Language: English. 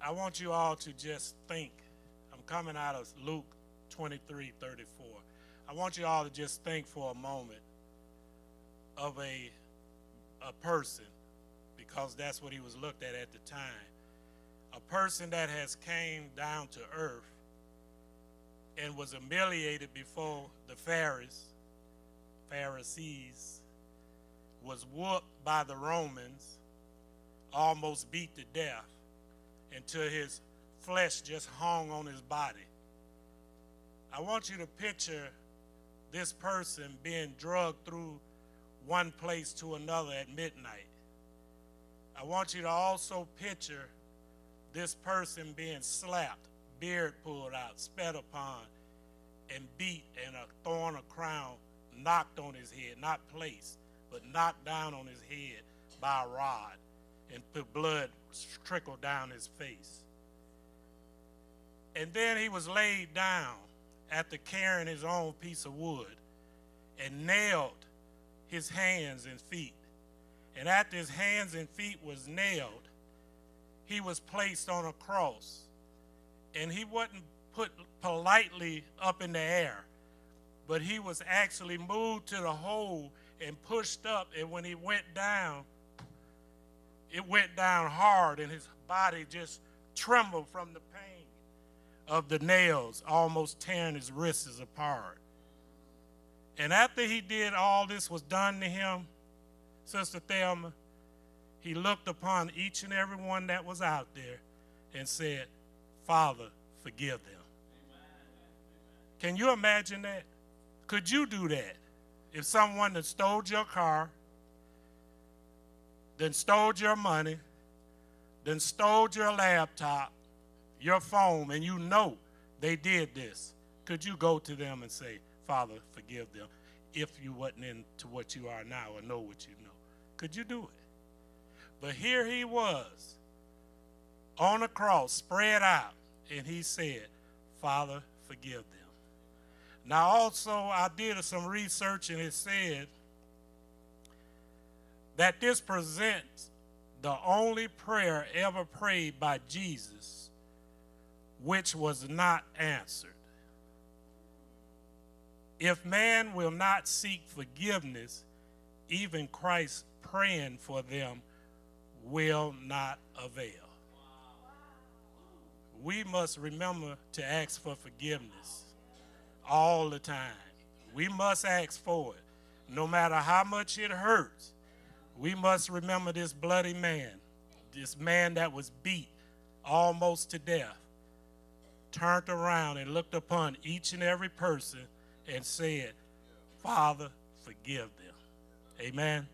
I want you all to just think. I'm coming out of Luke 23:34. I want you all to just think for a moment of a person, because that's what he was looked at the time. A person that has came down to earth and was humiliated before the Pharisees, was whooped by the Romans, almost beat to death, until his flesh just hung on his body. I want you to picture this person being drugged through one place to another at midnight. I want you to also picture this person being slapped, beard pulled out, spat upon, and beat, and a thorn of crown knocked on his head, not placed, but knocked down on his head by a rod, and the blood trickled down his face. And then he was laid down after carrying his own piece of wood and nailed his hands and feet. And after his hands and feet was nailed, he was placed on a cross. And he wasn't put politely up in the air, but he was actually moved to the hole and pushed up. And when he went down, it went down hard, and his body just trembled from the pain of the nails, almost tearing his wrists apart. And after he did all this was done to him, Sister Thelma, he looked upon each and every one that was out there and said, Father, forgive them. Amen. Can you imagine that? Could you do that? If someone that stole your car, then stole your money, then stole your laptop, your phone, and you know they did this, could you go to them and say, Father, forgive them, if you wasn't into what you are now or know what you know? Could you do it? But here he was on a cross, spread out, and he said, Father, forgive them. Now also I did some research, and it said that this presents the only prayer ever prayed by Jesus which was not answered. If man will not seek forgiveness, even Christ praying for them will not avail. We must remember to ask for forgiveness all the time. We must ask for it. No matter how much it hurts, we must remember this bloody man, this man that was beat almost to death, turned around and looked upon each and every person and said, Father, forgive them. Amen.